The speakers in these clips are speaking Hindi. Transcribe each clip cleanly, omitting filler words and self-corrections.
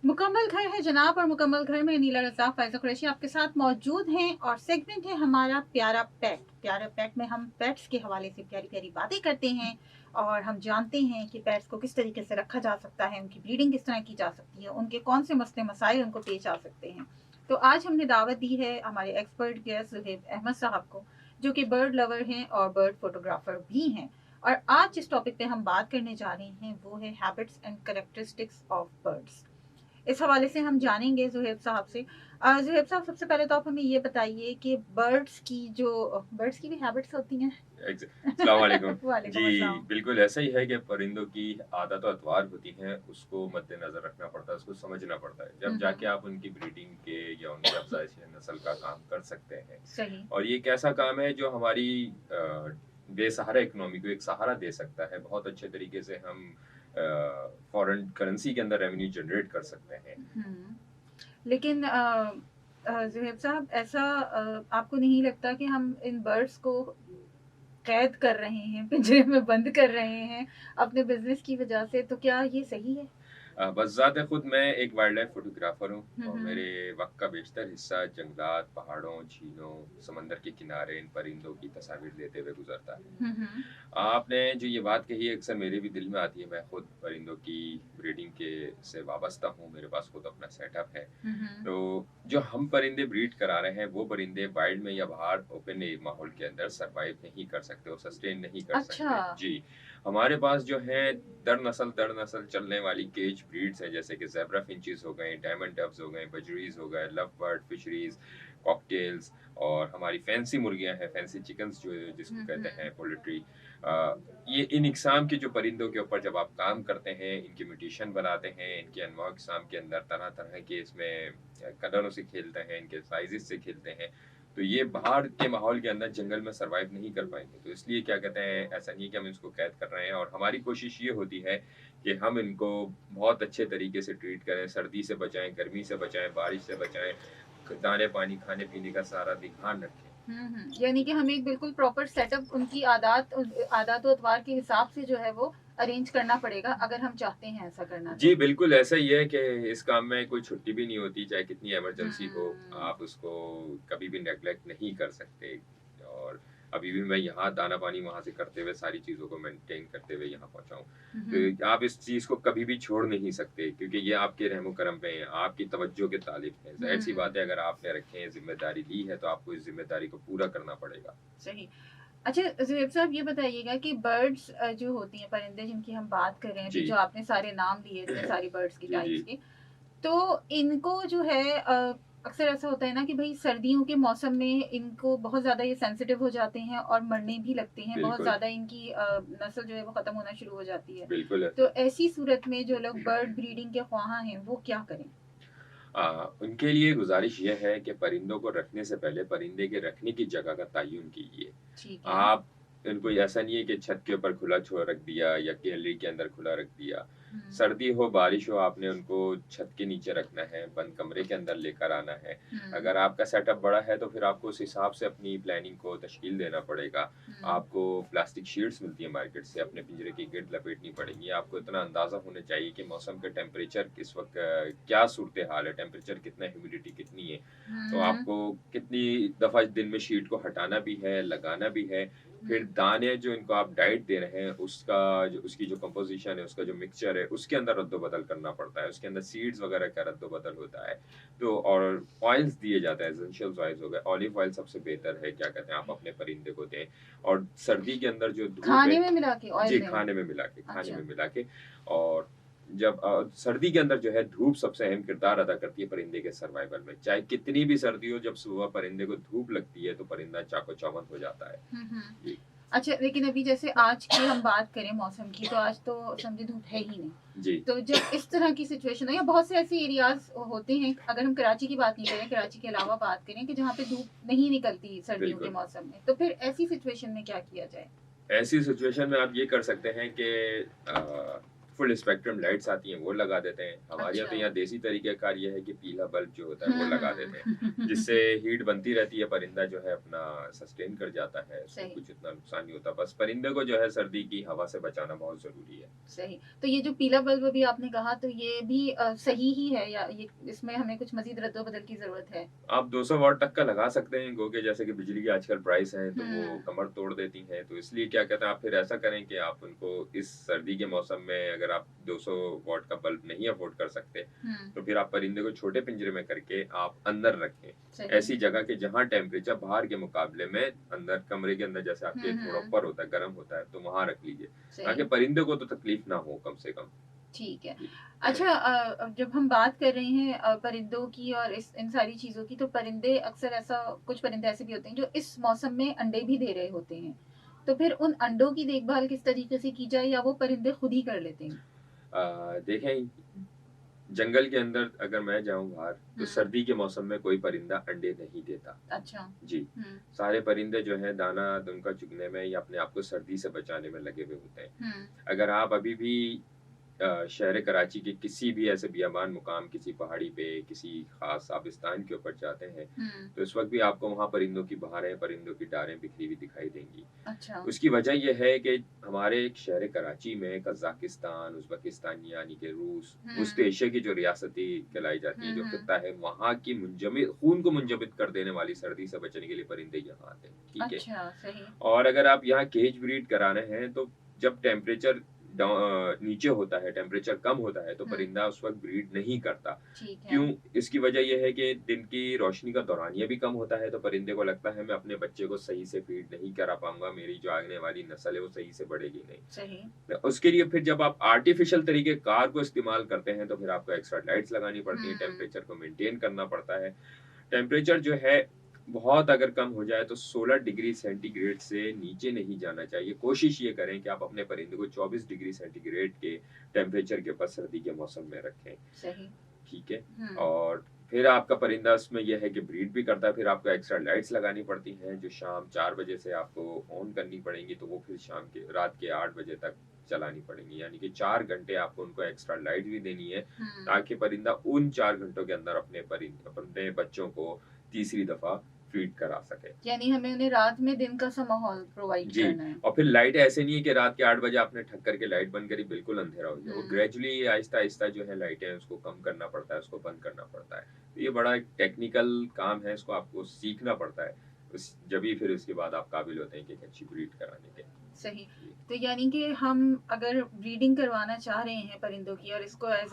मुकम्मल घर है जनाब और मुकम्मल घर में नीला रज़ाक फ़ाइज़ा कुरैशी आपके साथ मौजूद हैं और सेगमेंट है हमारा प्यारा पेट। प्यारा पेट में हम पेट्स के हवाले से प्यारी-प्यारी बातें करते हैं और हम जानते हैं कि पेट्स को किस तरीके से रखा जा सकता है, उनकी ब्रीडिंग किस तरह की जा सकती है, उनके कौन से मसले मसाइल उनको पेश आ सकते हैं। तो आज हमने दावत दी है हमारे एक्सपर्ट गेस्ट ज़ुहैब अहमद साहब को, जो कि बर्ड लवर हैं और बर्ड फ़ोटोग्राफ़र भी हैं। और आज जिस टॉपिक पे हम बात करने जा रहे हैं वो है habits and characteristics of birds. इस हवाले से हम जानेंगे ज़ुहैब साहब से। ज़ुहैब साहब सबसे पहले तो आप हमें ये बताइए कि बर्ड्स की भी हैबिट्स होती हैं? अस्सलाम वालेकुम। जी, वालेकुम अस्सलाम। बिल्कुल ऐसा ही है कि परिंदों की आदत और अतवार होती हैं, उसको मद्देनज़र रखना पड़ता है, उसको समझना पड़ता है। हुँ, जब हुँ। जाके आप उनकी ब्रीडिंग के या उनकी अफ़ज़ाइश नस्ल का काम कर सकते हैं। सही। और ये एक ऐसा काम है जो हमारी बेसहारा इकोनॉमी को एक सहारा दे सकता है। बहुत अच्छे तरीके से हम फ़ॉरेन करेंसी के अंदर रेवेन्यू जनरेट कर सकते हैं। हुँ। लेकिन ज़ुहैब साहब ऐसा आपको नहीं लगता कि हम इन बर्ड्स को कैद कर रहे हैं, पिंजरे में बंद कर रहे हैं अपने बिज़नेस की वज़ह से, तो क्या ये सही है? बज़ात खुद मैं एक वाइल्ड लाइफ फ़ोटोग्राफ़र हूँ हुँ, और मेरे हुँ। वक़्त का बेशतर हिस्सा जंगलात, पहाड़ों, झीलों, समंदर के किनारे इन परिंदों की तस्वीर लेते हुए गुज़रता है। हुँ, हुँ। आपने जो ये बात कही है अक्सर मेरे भी दिल में आती है। मैं खुद परिंदों की ब्रीडिंग के से वाबस्ता हूँ, मेरे पास खुद अपना सेटअप है। हुँ, हुँ। तो जो हम परिंदे ब्रीड करा रहे हैं, वो परिंदे वाइल्ड में या बाहर ओपन ए माहौल के अंदर सर्वाइव नहीं कर सकते, वो सस्टेन नहीं कर अच्छा। सकते। जी, हमारे पास जो है दर नस्ल चलने वाली केज ब्रीड्स हैं, जैसे कि ज़ेब्रा फिंचेस हो गए, डायमंड डव्स हो गए, बजरीज़ हो गए, लव बर्ड, फिशरीज़, कॉकटेल्स और हमारी फैंसी मुर्गियाँ हैं, फैंसी चिकन्स जो जिसको हुँ, कहते हैं हुँ। पोल्ट्री। अ, ये इन इक़साम के जो परिंदों के ऊपर जब आप काम करते हैं, इनकी म्यूटेशन बनाते हैं, इनके अनवा अक़साम के अंदर तरह-तरह के इसमें कलरों से खेलते हैं, इनके साइज़ेज़ से खेलते हैं, तो ये बाहर के माहौल के अंदर जंगल में सर्वाइव नहीं कर पाएँगे। तो इसलिए क्या कहते हैं, ऐसा नहीं है कि हम इसको कैद कर रहे हैं और हमारी कोशिश ये होती है कि हम इनको बहुत अच्छे तरीके से ट्रीट करें, सर्दी से बचाएँ, गर्मी से बचाएँ, बारिश से बचाएँ, दाने-पानी, खाने-पीने का सारा ध्यान रखें। हुँ, हुँ। यानी कि हमें एक बिल्कुल प्रॉपर सेटअप उनकी आदात-ओ-अतवार के हिसाब से जो है वो अरेंज करना पड़ेगा, अगर हम चाहते हैं ऐसा करना जी, तो। बिल्कुल ऐसा ही है कि इस काम में कोई छुट्टी भी नहीं होती, चाहे कितनी इमरजेंसी हो, हुँ। आप उसको कभी भी नेग्लेक्ट नहीं कर सकते। और अभी भी मैं यहाँ दाना-पानी वहाँ से करते हुए सारी चीज़ों को मेंटेन करते हुए यहाँ पहुँचा हूँ। हुँ, हुँ। तो आप इस चीज़ को कभी भी छोड़ नहीं सकते क्योंकि ये आपके रहमो-करम पे है, आपकी तवज्जो के तालिब है। ज़ाहिर-सी बात हुँ, है अगर आपने रखे हैं, ज़िम्मेदारी ली है, तो आपको इस ज़िम्मेदारी को पूरा करना पड़ेगा। सही। अच्छा ज़ुहैब साहब ये बताइएगा कि बर्ड्स जो होती हैं, परिंदे जिनकी हम बात कर रहे हैं, अभी जी। जो आपने सारे नाम लिए इतने सारी बर्ड्स की जी, टाइप्स जी। के, तो इनको जो है अक्सर ऐसा होता है ना कि भई सर्दियों के मौसम में इनको बहुत ज़्यादा ये सेंसिटिव हो जाते हैं और मरने भी लगते हैं, बहुत बिल्कुल, ज़्यादा इनकी नस्ल जो है वो ख़त्म होना शुरू हो जाती है। बिल्कुल ऐसा तो है। ऐसी सूरत में जो लोग बर्ड ब्रीडिंग के ख़्वाहाँ हैं, वो क्या करें? उनके लिए गुज़ारिश ये है कि परिंदों को रखने से पहले परिंदे के रखने की जगह का तय्युन कीजिए। ठीक है। आप इनको ऐसा नहीं है कि छत के ऊपर खुला छोड़ रख दिया या गैलरी के अंदर खुला रख दिया। हुँ, सर्दी हो, बारिश हो, आपने उनको छत के नीचे रखना है, बंद कमरे के अंदर लेकर आना है। हुँ, अगर आपका सेटअप बड़ा है तो फिर आपको उस हिसाब से अपनी प्लानिंग को तश्कील देना पड़ेगा। हुँ, आपको प्लास्टिक शीट्स मिलती है मार्केट से, अपने पिंजरे की गिर्द लपेटनी पड़ेगी। आपको इतना अंदाज़ा होना चाहिए कि मौसम का टेम्परेचर किस वक़्त क्या सूरत-ए-हाल है, टेम्परेचर कितना है, ह्यूमिडिटी कितनी है। तो हुँ, आपको कितनी दफ़ा दिन में शीट को हटाना भी है, लगाना भी है। फिर हुँ, दाने जो इनको आप डाइट दे रहे हैं, उसका जो उसकी जो कंपोज़िशन है, उसका जो मिक्सचर है, उसके अंदर रद्द-बदल करना पड़ता है। उसके अंदर सीड्स वगैरह का रद्द-बदल होता है। तो और ऑयल्स दिए जाते हैं, एसेंशियल ऑयल्स हो गए, ऑलिव ऑयल सबसे बेहतर है, क्या कहते हैं, आप अपने परिंदे को दें। और सर्दी के अंदर जो धूप है खाने में मिला के ऑयल जी, देना? खाने अच्छा। में मिला के। और जब सर्दी के अंदर जो है धूप सबसे अहम किरदार अदा करती है परिंदे के सर्वाइवल में। चाहे कितनी भी सर्दी हो, जब सुबह परिंदे को धूप लगती है, तो परिंदा चाको-चौबंद हो जाता है। हुँ, हुँ। जी, अच्छा, लेकिन अभी जैसे आज की हम बात करें मौसम की, तो आज तो समझे धूप है ही नहीं। जी, तो जब इस तरह की सिचुएशन हो या बहुत से ऐसे एरियाज़ होते हैं, अगर हम कराची की बात नहीं करें, कराची के अलावा बात करें कि जहाँ पे धूप नहीं निकलती सर्दियों के बिल्कुल। मौसम में, तो फिर ऐसी सिचुएशन में क्या किया जाए? ऐसी सिचुएशन में आप ये कर सकते हैं कि फुल स्पेक्ट्रम लाइट्स आती हैं वो लगा देते हैं। हमारे यहाँ तो अच्छा। यहाँ देसी तरीके कार ये है कि पीला बल्ब जो होता है वो हुँ, लगा देते हैं, जिससे हुँ। हीट बनती रहती है, परिंदा जो है अपना सस्टेन कर जाता है, उसको सही। कुछ इतना नुकसान नहीं होता। बस परिंदे को जो है सर्दी की हवा से बचाना बहुत ज़रूरी है। सही। तो ये जो पीला बल्ब अभी आपने कहा तो ये भी सही ही है या ये इसमें हमें कुछ मज़ीद रद्द-ओ-बदल की ज़रूरत है? आप 200 वॉट तक का लगा सकते हैं, गो के जैसे कि बिजली की आजकल प्राइस है तो वो हुँ, कमर तोड़ देती हैं। तो इसलिए क्या कहते हैं, आप फिर ऐसा करें कि आप उनको इस सर्दी के मौसम में अगर आप 200 वॉट का बल्ब नहीं अफ़ोर्ड कर सकते, हुँ। तो फिर आप परिंदे को छोटे पिंजरे में करके आप अंदर रखें। सही। ऐसी जगह के जहाँ टेम्परेचर बाहर के मुकाबले में अंदर कमरे के अंदर जैसे हुँ, आपके थोड़ा हुँ। ऊपर होता है, गर्म होता है, तो वहाँ रख लीजिए, ताकि सही। परिंदे को तो तकलीफ ना हो कम से कम। ठीक है। जी। अच्छा जब हम बात कर रहे हैं परिंदों की और इस इन सारी चीज़ों की तो परिंदे अक्सर ऐसा कुछ परिंदे ऐसे भी होते हैं जो इस मौसम में अंडे भी दे रहे होते हैं। तो फिर उन अंडों की देखभाल किस तरीके से की जाए या वो परिंदे खुद ही कर लेते हैं? देखें, जंगल के अंदर अगर मैं जाऊँ बाहर, तो हुँ। सर्दी के मौसम में कोई परिंदा अंडे नहीं देता। अच्छा। जी, हुँ, सारे परिंदे जो हैं दाना उनका चुगने में या अपने आप को सर्दी से बचाने में लगे हुए होते हैं। हुँ, अगर आप अभी भी शहर कराची के किसी भी ऐसे बियाबान मुकाम, किसी पहाड़ी पे, किसी खास आबिस्तान के ऊपर जाते हैं, हुँ। तो इस वक़्त भी आपको वहाँ परिंदों की बहारें, परिंदों की डारें बिखरी हुई दिखाई देंगी। अच्छा। उसकी वजह ये है कि हमारे शहर कराची में कज़ाकिस्तान, उज़्बेकिस्तान यानी कि रूस, वुस्ट हुँ, एशिया की जो रियासतें कहलाई जाती हैं, हुँ, जो हुँ। खित्ता है, वहाँ की खून को मुंजमद कर देने वाली सर्दी से बचने के लिए परिंदे यहाँ आते हैं, ठीक है? अच्छा, सही। और अगर आप यहाँ केज ब्रीड कराने हैं, तो जब टेम्परेचर नीचे होता है, टेम्परेचर कम होता है, तो हुँ, परिंदा उस वक़्त ब्रीड नहीं करता। ठीक है। क्यों? इसकी वजह ये है कि दिन की रोशनी का दौरानिया भी कम होता है, तो परिंदे को लगता है मैं अपने बच्चे को सही से फ़ीड नहीं करा पाऊँगा, मेरी जो आने वाली नस्ल है वो सही से बढ़ेगी नहीं। सही। तो उसके लिए फिर जब आप आर्टिफ़िशियल तरीके कार को इस्तेमाल करते हैं, तो फिर आपको एक्स्ट्रा लाइट्स लगानी पड़ती हैं, हुँ, टेम्परेचर को मेंटेन करना पड़ता है। टेम्परेचर जो है बहुत अगर कम हो जाए तो 16 डिग्री सेंटीग्रेड से नीचे नहीं जाना चाहिए। कोशिश ये करें कि आप अपने परिंदे को 24 डिग्री सेंटीग्रेड के टेम्परेचर के ऊपर सर्दी के मौसम में रखें, सही। ठीक है? हुँ, और फिर आपका परिंदा उसमें ये है कि ब्रीड भी करता है, फिर आपको एक्स्ट्रा लाइट्स लगानी पड़ती हैं, जो शाम 4 बजे से आपको ऑन करनी पड़ेंगी, तो वो फिर शाम के रात के 8 बजे तक चलानी पड़ेंगी। यानी कि 4 घंटे आपको उनको एक्स्ट्रा लाइट भी देनी है, हुँ। ताकि परिंदा उन 4 घंटों के अंदर अपने बच्चों को तीसरी दफ़ा फ़ीड करा सके। यानी हमें उन्हें रात में दिन का सा माहौल प्रोवाइड जी, करना है। और फिर लाइट ऐसे नहीं है कि रात के 8 बजे आपने ठक करके लाइट बंद करी, बिल्कुल अंधेरा हो गया। वो हुँ, ग्रेजुअली आहिस्ता-आहिस्ता जो है लाइटें उसको कम करना पड़ता है, उसको बंद करना पड़ता है। तो ये बड़ा एक टेक्निकल काम है, इसको आपको सीखना पड़ता है। जभी फिर उसके बाद आप काबिल होते हैं कि एक अच्छी ब्रीड कराने के। सही। जी। तो यानी कि हम अगर ब्रीडिंग करवाना चाह रहे हैं परिंदों की और इसको एज़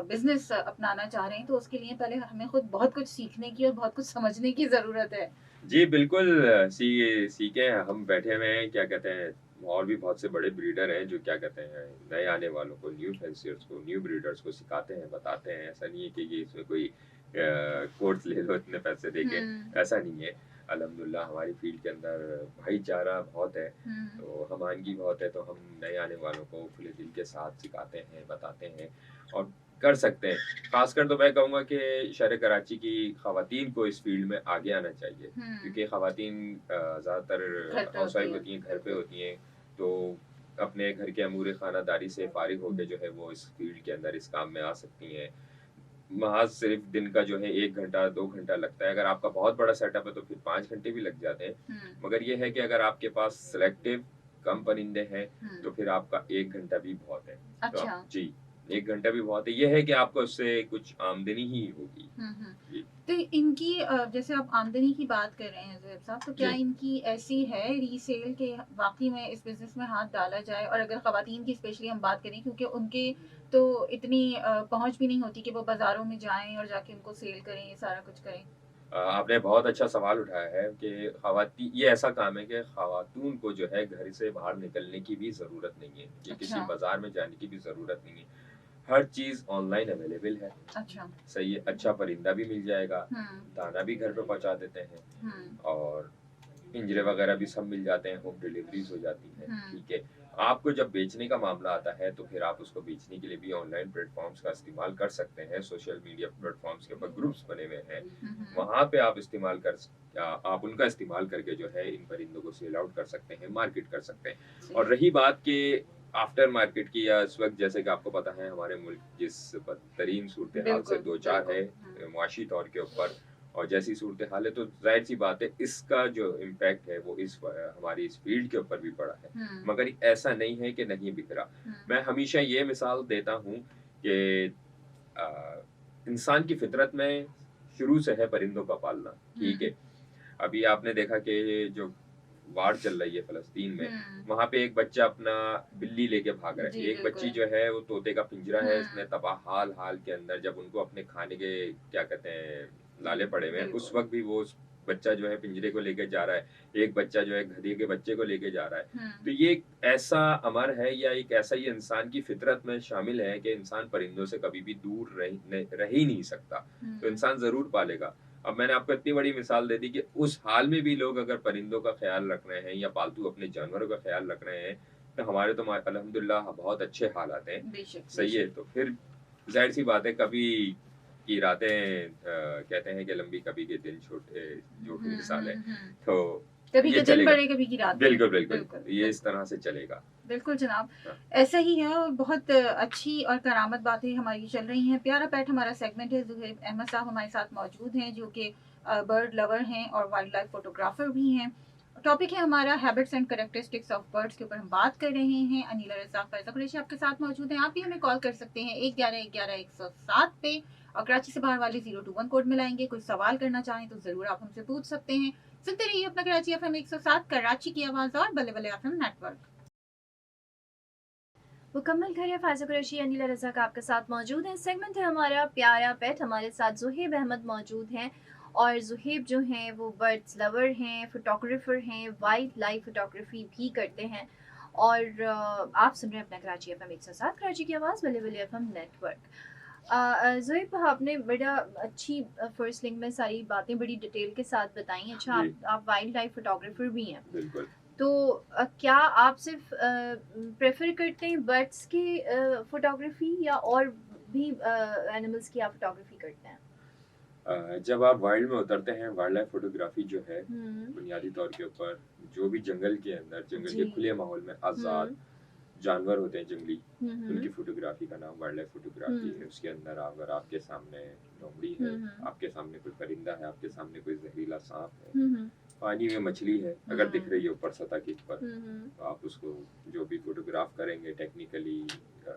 बिज़नेस अपनाना चाह रहे हैं, तो उसके लिए पहले हमें खुद बहुत कुछ सीखने की और बहुत कुछ समझने की ज़रूरत है। जी, बिल्कुल सीखे हैं, हम बैठे हुए हैं, क्या कहते हैं, और भी बहुत से बड़े ब्रीडर हैं जो क्या कहते हैं, नए आने वालों को, न्यू फेंसियर्स को, न्यू ब्रीडर्स को सिखाते हैं, बताते हैं। ऐसा नहीं है कि ये इसमें कोई कोर्स ले लो इतने पैसे देके, हुँ, ऐसा नहीं है। अल्हम्दुलिल्लाह हमारी फील्ड के अंदर भाईचारा बहुत है, हुँ, तो हमानगी बहुत है, तो हम नए आने वालों को खुले दिल के साथ सिखाते हैं, बताते हैं और कर सकते हैं। ख़ासकर तो मैं कहूँगा कि शहर कराची की ख़वातीन को इस फ़ील्ड में आगे आना चाहिए, हुँ। क्योंकि ख़वातीन घर ज़्यादातर पे होती हाउसवाइफ़ है। होती हैं, घर पे होती हैं, तो अपने घर के अमूर ख़ानादारी से फ़ारिग होके जो है वो इस फ़ील्ड के अंदर इस काम में आ सकती हैं। महज़ सिर्फ़ दिन का जो है 1 घंटा, 2 घंटा लगता है, अगर आपका बहुत बड़ा सेटअप है तो फिर 5 घंटे भी लग जाते हैं। हुँ, मगर ये है कि अगर आपके पास सिलेक्टिव कम परिंदे हैं, हुँ। तो फिर आपका 1 घंटा भी बहुत है। तो आप अच्छा। जी, 1 घंटा भी बहुत है। ये है कि आपको उससे कुछ आमदनी ही होगी। हुँ, हुँ। जी, तो इनकी जैसे आप आमदनी की बात कर रहे हैं ज़ुहैब साहब, तो क्या जी। इनकी ऐसी है रीसेल के वाक़ई में इस बिज़नेस में हाथ डाला जाए? और अगर ख़वातीन की स्पेशली हम बात करें क्योंकि उनके तो इतनी पहुँच भी नहीं होती कि वो बाज़ारों में जाएँ और जाके उनको सेल करें, ये सारा कुछ करें। आपने बहुत अच्छा सवाल उठाया है कि ये ऐसा काम है कि ख़वातून को जो है घर से बाहर निकलने की भी ज़रूरत नहीं है, या किसी अच्छा, बाज़ार में जाने की भी ज़रूरत नहीं है। हर चीज़ ऑनलाइन अवेलेबल है। अच्छा। सही है, अच्छा परिंदा भी मिल जाएगा, हुँ, दाना भी घर पे पहुँचा देते हैं हुँ, और पिंजरे वगैरह भी सब मिल जाते हैं, होम डिलीवरीज़ हो जाती हैं, हुँ। ठीक है। आपको जब बेचने का मामला आता है, तो फिर आप उसको बेचने के लिए भी ऑनलाइन प्लेटफ़ॉर्म्स का इस्तेमाल कर सकते हैं, सोशल मीडिया प्लेटफ़ॉर्म्स के ऊपर ग्रुप्स बने हुए हैं, हुँ, हुँ। वहाँ पे आप उनका इस्तेमाल करके जो है इन परिंदों को सेल आउट कर सकते हैं, मार्केट कर सकते हैं। और सही। रही बात कि आफ्टर मार्केट की या इस वक्त जैसे कि आपको पता है हमारे मुल्क जिस बदतरीन सूरत हाल से बिल्कुल, दो चार है बिल्कुल। मुआशी तौर के ऊपर, और जैसी सूरत हाल है तो जाहिर सी बात है इसका जो इम्पैक्ट है वो हमारी इस फील्ड के ऊपर भी पड़ा है। हुँ, मगर ऐसा नहीं है कि नहीं बिखरा। हुँ, मैं हमेशा ये मिसाल देता हूँ कि अ, इंसान की फितरत में शुरू से है परिंदों का पालना, ठीक हुँ, है। अभी आपने देखा कि जो वार चल रही है फ़लस्तीन में, हुँ। वहाँ पे एक बच्चा अपना बिल्ली लेके भाग रहा जी, है। एक बच्ची बिल्कुल। जो है वो तोते का पिंजरा है, हुँ, इसने तबाहाल हाल के अंदर जब उनको अपने खाने के क्या कहते हैं लाले पड़े हुए हैं, उस बिल्कुल। वक़्त भी वो उस बच्चा जो है पिंजरे को लेके जा रहा है। एक बच्चा जो है गधे के बच्चे को लेके जा रहा है। हुँ, तो ये एक ऐसा अमर है या एक ऐसा ही इंसान की फितरत में शामिल है कि इंसान परिंदों से कभी भी दूर रह ही नहीं सकता। तो हुँ, इंसान ज़रूर पालेगा। अब मैंने आपको इतनी बड़ी मिसाल दे दी कि उस हाल में भी लोग अगर परिंदों का ख़्याल रख रहे हैं या पालतू अपने जानवरों का ख़्याल रख रहे हैं, तो हमारे तो अल्हम्दुलिल्लाह बहुत अच्छे हालात हैं। बेशक, सही है, बेशक। तो फिर ज़ाहिर-सी बात है कभी की रातें कहते हैं कि लंबी कभी के दिन छोटे, जो हुँ, मिसाल है। हुँ, हुँ। तो कभी ये के दिन चलेगा। बड़े, कभी की रातें। बिल्कुल, बिल्कुल। बिल्कुल, ये इस बिल्कुल। तरह से चलेगा। बिल्कुल जनाब, हाँ, ऐसा ही है और बहुत अच्छी और करामत बातें हमारी चल रही हैं। प्यारा पेट हमारा सेगमेंट है, ज़ुहैब अहमद साहब हमारे साथ मौजूद हैं जो कि बर्ड लवर हैं और वाइल्ड लाइफ फोटोग्राफर भी हैं। टॉपिक है हमारा habits and characteristics of birds के ऊपर हम बात कर रहे हैं। अनीला रज़ा फैज़ा कुरैशी आपके साथ मौजूद हैं। आप भी हमें कॉल कर सकते हैं 111-11-107 पे और कराची से बाहर वाले 021 कोड में लाएँगे। कोई सवाल करना चाहें तो ज़रूर आप हमसे पूछ सकते हैं। सुनते रहिए अपना कराची एफएम 107 कराची की आवाज़ और बल्ले बल्ले एफएम नेटवर्क। मुकम्मल खैरियत फ़ाज़ा कुरैशी अनीला रज़ा का आपके साथ मौजूद है। सेगमेंट है हमारा प्यारा पेट, हमारे साथ ज़ुहैब अहमद मौजूद हैं और ज़ुहैब जो हैं वो बर्ड्स लवर हैं, फ़ोटोग्राफ़र हैं, वाइल्ड लाइफ़ फ़ोटोग्राफ़ी भी करते हैं और आप सुन रहे हैं अपना कराची एफ़एम 107 कराची की आवाज़ बल्ले बल्ले एफ़एम नेटवर्क। ज़ुहैब आपने बड़ा अच्छी फ़र्स्ट लिंक में सारी बातें बड़ी डिटेल के साथ बताई। अच्छा जी, आप वाइल्ड लाइफ़ फ़ोटोग्राफ़र भी हैं। बिल्कुल। तो क्या आप सिर्फ प्रेफर करते हैं बर्ड्स की फोटोग्राफी या और भी एनिमल्स की आप फोटोग्राफी करते हैं? जब आप वाइल्ड में उतरते हैं, वाइल्ड लाइफ फोटोग्राफी जो है, हम्म। बुनियादी तौर के ऊपर जो भी जंगल के अंदर, जंगल जी। के खुले माहौल में आज़ाद हम्म। जानवर होते हैं जंगली, उनकी हम्म। फ़ोटोग्राफ़ी का नाम वाइल्ड लाइफ फ़ोटोग्राफ़ी है। हम्म। उसके अंदर अगर आपके सामने लोमड़ी है, हम्म। आपके सामने कोई परिंदा है, आपके सामने कोई ज़हरीला साँप है, हम्म। पानी में मछली है, अगर दिख हम्म। रही है ऊपर सतह के ऊपर, हम्म। तो आप उसको जो भी फ़ोटोग्राफ़ करेंगे टेक्निकली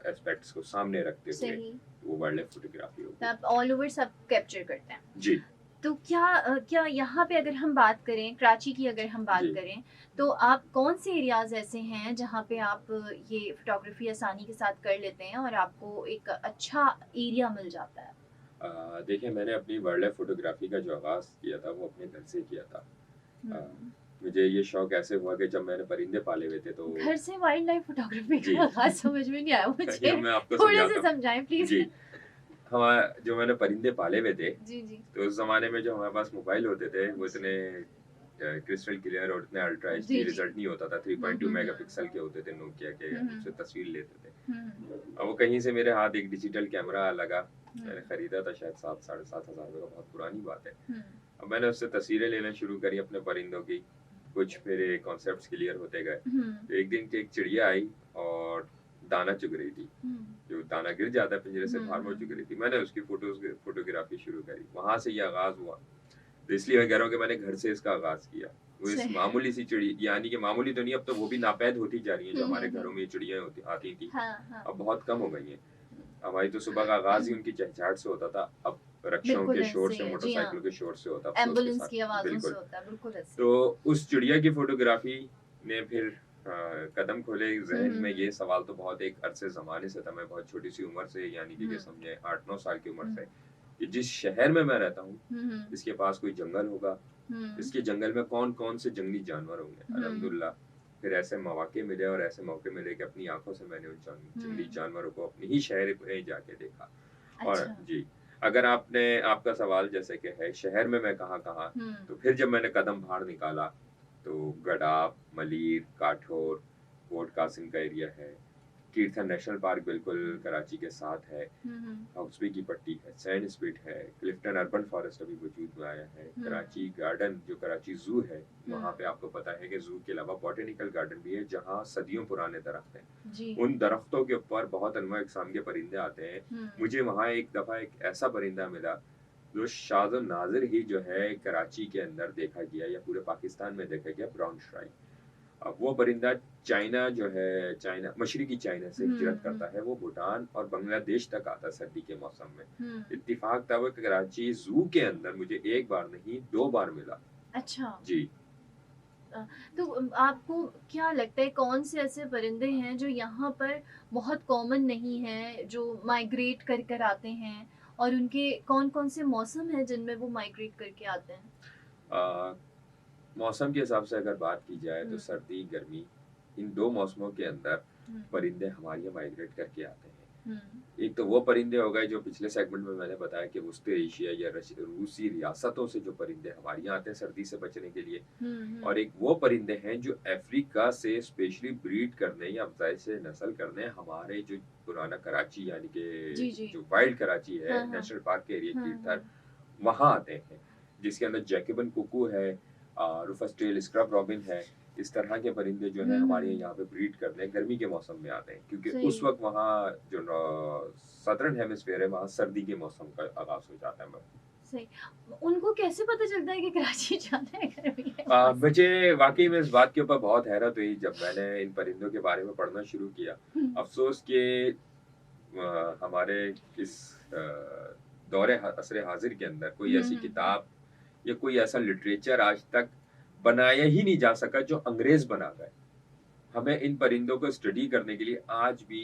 एस्पेक्ट्स को सामने रखते हुए, सही। वो वाइल्ड लाइफ फ़ोटोग्राफ़ी तो होगी। आप ऑल ओवर सब कैप्चर करते हैं। जी, तो क्या यहाँ पे अगर हम बात करें कराची की अगर हम बात जी। करें तो आप कौन से एरियाज़ ऐसे हैं जहाँ पे आप ये फोटोग्राफी आसानी के साथ कर लेते हैं और आपको एक अच्छा एरिया मिल जाता है? देखिए मैंने अपनी वाइल्ड लाइफ फ़ोटोग्राफ़ी का जो आगाज़ किया था, वो अपने घर से किया था। अ, हुँ। मुझे ये शौक ऐसे हुआ कि जब मैंने परिंदे पाले हुए थे तो घर से वाइल्ड लाइफ फोटोग्राफी जी, का आगाज़ समझ में नहीं आया ये मुझे। मैं आपको थोड़े से समझाता हूँ। समझाएँ प्लीज़। जी, हमा जो मैंने परिंदे पाले हुए थे, जी, जी। तो उस ज़माने में जो हमारे पास मोबाइल होते थे, वो इतने क्रिस्टल क्लियर और इतने अल्ट्रा एचडी जी, जी। रिज़ल्ट नहीं होता था, हुँ, 3.2 हुँ, मेगापिक्सल हुँ। के होते थे नोकिया के, हुँ, हम हुँ। उससे तस्वीर लेते थे। हुँ, अब वो कहीं से मेरे हाथ एक डिजिटल कैमरा लगा, हुँ। मैंने खरीदा था शायद 7 साढ़े 7 हज़ार रुपए का, बहुत पुरानी बात है। हुँ। अब मैंने उससे तस्वीरें लेना शुरू करी अपने परिंदों की, कुछ मेरे कॉन्सेप्ट्स क्लियर होते गए। हुँ। तो एक दिन एक चिड़िया आई और दाना चुग रही थी। हुँ। जो दाना गिर जाता है पिंजरे से हुँ, बाहर, वो चुग हुँ। रही थी। मैंने उसकी फ़ोटोग्राफ़ी शुरू करी। वहाँ से ये आगाज़ हुआ। तो इसलिए मैं कह रहा हूँ कि मैंने घर से इसका आगाज़ किया। वो इस सही। मामूली सी चिड़ी यानी कि मामूली तो नहीं, अब तो वो भी नापैद होती जा रही हैं, हुँ, जो हुँ, हमारे घरों हुँ। में ये चिड़ियाँ होती आती थी, हाँ, हाँ। अब बहुत कम हो गई हैं। हमारी तो सुबह का आगाज़ ही उनकी चहचहाहट से होता था, अब रिक्शाओं बिल्कुल के शोर ऐसे ही से, है। जी हाँ। मोटरसाइकिलों के शोर से होता है, अफ़सोस के एम्बुलेंस साथ। की आवाज़ों से बिल्कुल। होता है, बिल्कुल ऐसे ही। तो उस चिड़िया की फ़ोटोग्राफ़ी ने फिर कदम खोले हुँ, ज़हन हुँ, में। ये हुँ। सवाल तो बहुत एक अरसे ज़माने से था, मैं बहुत छोटी-सी उम्र से, यानी कि ये हुँ, समझें 8-9 साल की उम्र हुँ, से, कि जिस शहर में मैं रहता हूँ, हुँ, हुँ, इसके पास कोई जंगल होगा, हुँ, इसके जंगल में कौन-कौन से जंगली जानवर होंगे। हुँ, अल्हम्दुलिल्लाह फिर ऐसे मौके मिले और ऐसे मौके मिले कि अपनी आँखों से मैंने उन जंगली हुँ। जानवरों को अपने ही शहर में जाके देखा। और अच्छा। जी, अगर आपका सवाल जैसे कि है शहर में मैं कहाँ-कहाँ, हुँ, तो फिर जब मैंने कदम बाहर निकाला, तो गडाफ, मलीर, काठोर, कोट कासिम का एरिया है, कीर्थन नेशनल पार्क बिल्कुल कराची के साथ है, हाउसवे की पट्टी है, सैंड स्पिट है, क्लिफ्टन अर्बन फॉरेस्ट अभी वजूद में आया है, कराची गार्डन जो कराची जू है, वहाँ पे आपको पता है कि जू के अलावा बॉटेनिकल गार्डन भी है जहाँ सदियों पुराने दरख्त हैं। उन दरख्तों के ऊपर बहुत अनवा इकसाम के परिंदे आते हैं। मुझे वहाँ एक दफ़ा एक ऐसा परिंदा मिला जो शाज़ नाज़िर ही जो है कराची के अंदर देखा गया या पूरे पाकिस्तान में देखा गया, ब्राउन श्राइक। अब वो परिंदा चाइना जो है, चाइना मशरकी चाइना से हिजरत करता है, वो भूटान और बांग्लादेश तक आता है सर्दी के मौसम में। इत्तेफाक था वो कराची जू के अंदर मुझे एक बार नहीं 2 बार मिला। अच्छा जी। तो आपको क्या लगता है कौन से ऐसे परिंदे हैं जो यहाँ पर बहुत कॉमन नहीं है, जो माइग्रेट कर कर आते हैं, और उनके कौन कौन से मौसम हैं जिनमें वो माइग्रेट करके आते हैं? आ, मौसम के हिसाब से अगर बात की जाए तो सर्दी गर्मी इन 2 मौसमों के अंदर परिंदे हमारे यहाँ माइग्रेट करके आते हैं। एक तो वो परिंदे हो गए जो पिछले सेगमेंट में मैंने बताया कि वस्ती एशिया या रूसी रियासतों से जो परिंदे हमारे यहाँ आते हैं सर्दी से बचने के लिए, और एक वो परिंदे हैं जो अफ्रीका से स्पेशली ब्रीड करने या अफजाई से नस्ल करने हमारे जो पुराना कराची यानी कि जो वाइल्ड कराची है, नेशनल पार्क के एरिया कीर्थर, वहाँ आते हैं, जिसके अंदर जैकेबन कुकू है, रुफस टेल स्क्रब रॉबिन है। इस तरह के परिंदे जो है हमारे यहाँ पे ब्रीड करते हैं, गर्मी के मौसम में आते हैं, क्योंकि उस वक्त वहाँ जो सदर्न हेमिस्फीयर है वहाँ सर्दी के मौसम का आगाज हो जाता है। सही। उनको कैसे पता चलता है कि कराची जाना है गर्मी है? मुझे वाकई में इस बात के ऊपर बहुत हैरत हुई जब मैंने इन परिंदों के बारे में पढ़ना शुरू किया। अफसोस के हमारे इस दौरे असरे हाजिर के अंदर कोई ऐसी किताब या कोई ऐसा लिटरेचर आज तक बनाया ही नहीं जा सका जो अंग्रेज बना गए। हमें इन परिंदों को स्टडी करने के लिए आज भी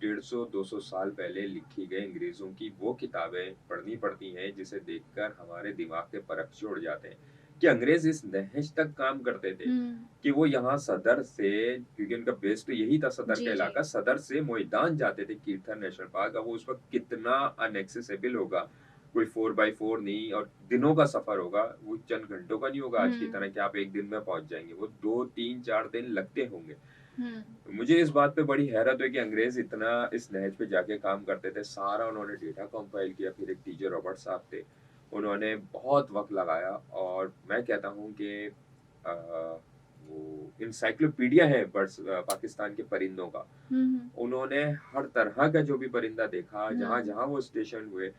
150-200 साल पहले लिखी गई अंग्रेजों की वो किताबें पढ़नी पड़ती हैं, जिसे देखकर हमारे दिमाग के परख छोड़ जाते हैं कि अंग्रेज इस नहज तक काम करते थे कि वो यहाँ सदर से, क्योंकि उनका बेस तो यही था सदर का इलाका, सदर से मैदान जाते थे कीर्थन नेशनल पार्क। अब वो उस वक्त कितना अनएक्सेसिबल होगा, कोई 4x4 नहीं, और दिनों का सफर होगा, वो चंद घंटों का नहीं होगा आज की तरह कि आप एक दिन में पहुंच जाएंगे, वो 2-3-4 दिन लगते होंगे। तो मुझे इस बात पे बड़ी हैरत हुई कि अंग्रेज इतना इस नहज पे जाके काम करते थे। सारा उन्होंने डेटा कंपाइल किया। फिर एक टीचर रॉबर्ट साहब थे, उन्होंने बहुत वक्त लगाया, और मैं कहता हूँ कि वो इंसाइक्लोपीडिया है बर्ड्स पाकिस्तान के परिंदों का। उन्होंने हर तरह का जो भी परिंदा देखा, जहाँ जहाँ वो स्टेशन हुए,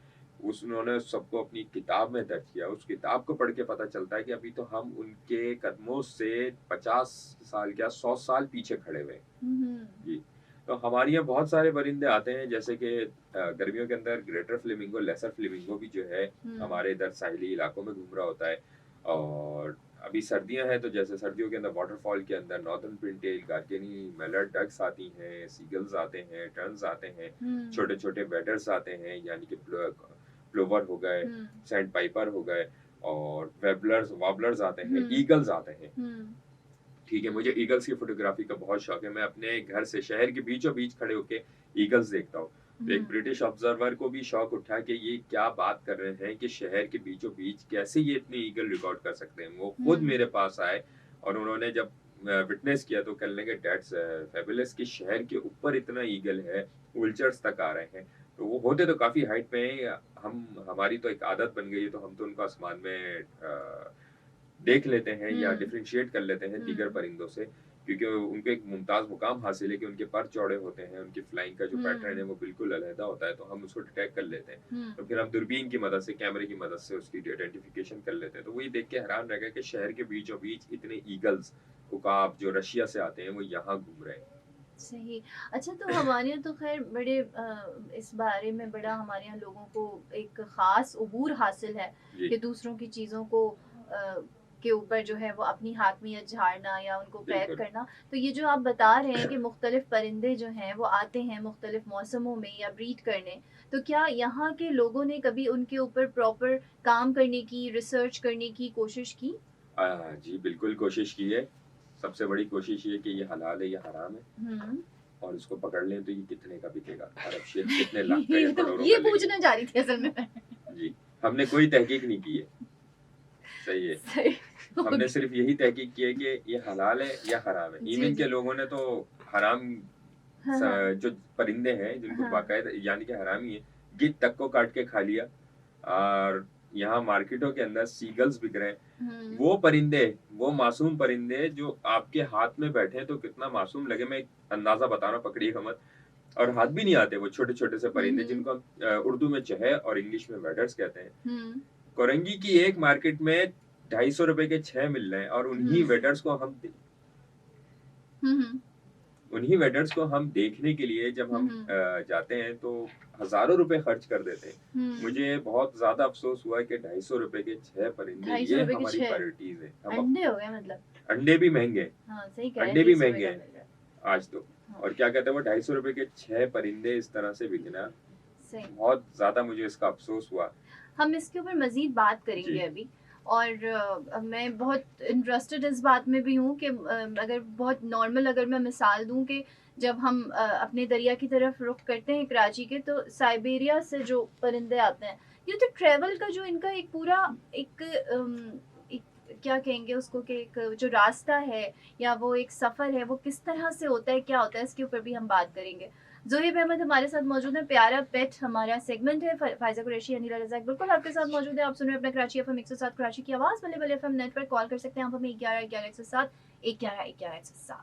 उन्होंने सबको अपनी किताब में दर्ज किया। उस किताब को पढ़ के पता चलता है कि अभी तो हम उनके कदमों से 50 साल क्या 100 साल पीछे खड़े हुए जी। तो हमारे यहाँ बहुत सारे परिंदे आते हैं, जैसे कि गर्मियों के अंदर ग्रेटर फ्लेमिंगो, लेसर फ्लेमिंगो भी जो है हमारे इधर साहिली इलाकों में घूम रहा होता है। और अभी सर्दियां हैं तो जैसे सर्दियों के अंदर वाटरफॉल के अंदर नॉर्दर्न पिनटेल, गार्गेनी, मेलर डक्स आती हैं, सीगल्स आते हैं, टर्न्स आते हैं, छोटे छोटे बैटर्स आते हैं, यानी कि प्लोवर हो गए, सैंड पाइपर हो गए, और वॉबलर्स आते हैं, ईगल्स आते हैं। ठीक है, मुझे ईगल्स की फोटोग्राफी का बहुत शौक है। मैं अपने घर से शहर के बीचों बीच खड़े होके ईगल्स देखता हूँ। तो एक ब्रिटिश ऑब्जर्वर को भी शौक उठा कि ये क्या बात कर रहे हैं कि शहर के बीचों बीच कैसे ये इतने ईगल रिकॉर्ड कर सकते हैं। वो खुद मेरे पास आए और उन्होंने जब विटनेस किया तो कहने लगे दैट्स फैबुलस कि शहर के ऊपर इतना ईगल है, वुल्चर्स तक आ रहे हैं। तो वो होते तो काफी हाइट पे हैं, हमारी तो एक आदत बन गई है, तो हम तो उनको आसमान में देख लेते हैं या डिफरेंशिएट कर लेते हैं दीगर परिंदों से, क्योंकि उनको एक मुमताज मुकाम हासिल है कि उनके पर चौड़े होते हैं, उनकी फ्लाइंग का जो पैटर्न है वो बिल्कुल अलग होता है, तो हम उसको डिटेक्ट कर लेते हैं। तो फिर हम दूरबीन की मदद से, कैमरे की मदद से उसकी आइडेंटिफिकेशन कर लेते हैं। तो वही देख के हैरान रह गए कि शहर के बीचों बीच इतने ईगल्स, उकाब जो रशिया से आते हैं, वो यहाँ घूम रहे हैं। सही। अच्छा, तो हमारे यहाँ तो खैर बड़े इस बारे में बड़ा हमारे यहाँ लोगों को एक ख़ास उबूर हासिल है कि दूसरों की चीज़ों को के ऊपर जो है वो अपनी हाकमियत झाड़ना या उनको पैक करना। तो ये जो आप बता रहे हैं कि मुख्तलिफ परिंदे जो हैं वो आते हैं मुख्तलिफ मौसमों में या ब्रीड करने, तो क्या यहाँ के लोगों ने कभी उनके ऊपर प्रॉपर काम करने की, रिसर्च करने की कोशिश की? जी बिल्कुल कोशिश की है। सबसे बड़ी कोशिश ये कि ये हलाल है या हराम है, और इसको पकड़ लें तो ये कितने का बिकेगा, अरब शेख कितने लाख का या करोड़ों का। ये पूछने जा रही थी असल में जी, हमने कोई तहकीक नहीं की है। सही है, सही। हमने सिर्फ यही तहकीक की है कि ये हलाल है या हराम है। ईमेन के लोगों ने तो हराम हाँ, हाँ। जो परिंदे हैं जिनको हाँ। बाकायदा यानी कि हरामी है, गिद्ध तक को काट के खा लिया। और यहाँ मार्केटों के अंदर सीगल्स बिक रहे हैं। हुँ। वो परिंदे, वो मासूम परिंदे जो आपके हाथ में बैठे हैं तो कितना मासूम लगे, मैं एक अंदाजा बता रहा हूँ, पकड़िएगा मत। और हाथ भी नहीं आते, वो छोटे-छोटे से हुँ, परिंदे हुँ। जिनको हम उर्दू में चहे और इंग्लिश में वेडर्स कहते हैं। हुँ। कोरंगी की एक मार्केट में ₹250 के 6 मिल रहे हैं और उन्हीं हुँ। वेडर्स को हम हुँ, हुँ। उन्हीं वेडर्स को हम देखने के लिए जब हुँ, हम हुँ। जाते हैं तो हज़ारों रुपए खर्च कर देते हैं। हुँ। मुझे बहुत ज़्यादा अफ़सोस हुआ कि ₹250 के 6 परिंदे, ये ₹250 के हमारी 6 प्रायोरिटीज़ हैं। हम अंडे हो गए मतलब। अंडे भी महँगे हैं, हाँ, सही कह रहे हैं, अंडे भी 30 रुपए महँगे का हैं मिल रहा है। आज तो। हाँ, और क्या कहते हैं, वो ₹250 के 6 परिंदे इस तरह से बिकना, सही। बहुत ज़्यादा मुझे इसका अफ़सोस हुआ। हम इसके ऊपर मज़ीद बात जी। करेंगे अभी। और मैं बहुत इंटरेस्टेड इस बात में भी हूँ कि अगर बहुत नॉर्मल अगर मैं मिसाल दूँ कि जब हम अपने दरिया की तरफ रुख करते हैं कराची के, तो साइबेरिया से जो परिंदे आते हैं, ये तो ट्रैवल का जो इनका एक पूरा एक एक क्या कहेंगे उसको, कि एक जो रास्ता है या वो एक सफ़र है, वो किस तरह से होता है, क्या होता है, इसके ऊपर भी हम बात करेंगे। ज़ोहेब अहमद हमारे साथ मौजूद हैं, प्यारा पेट हमारा सेगमेंट है। फ़ाइज़ा कुरैशी, अनीला रज़ाक बिल्कुल आपके साथ मौजूद है। आप सुन रहे हैं अपना कराची एफ़एम 107 कराची की आवाज़, बल्ले बल्ले एफ़एम नेट पर कॉल कर सकते हैं आप हमें 11 11 107 111 111 107।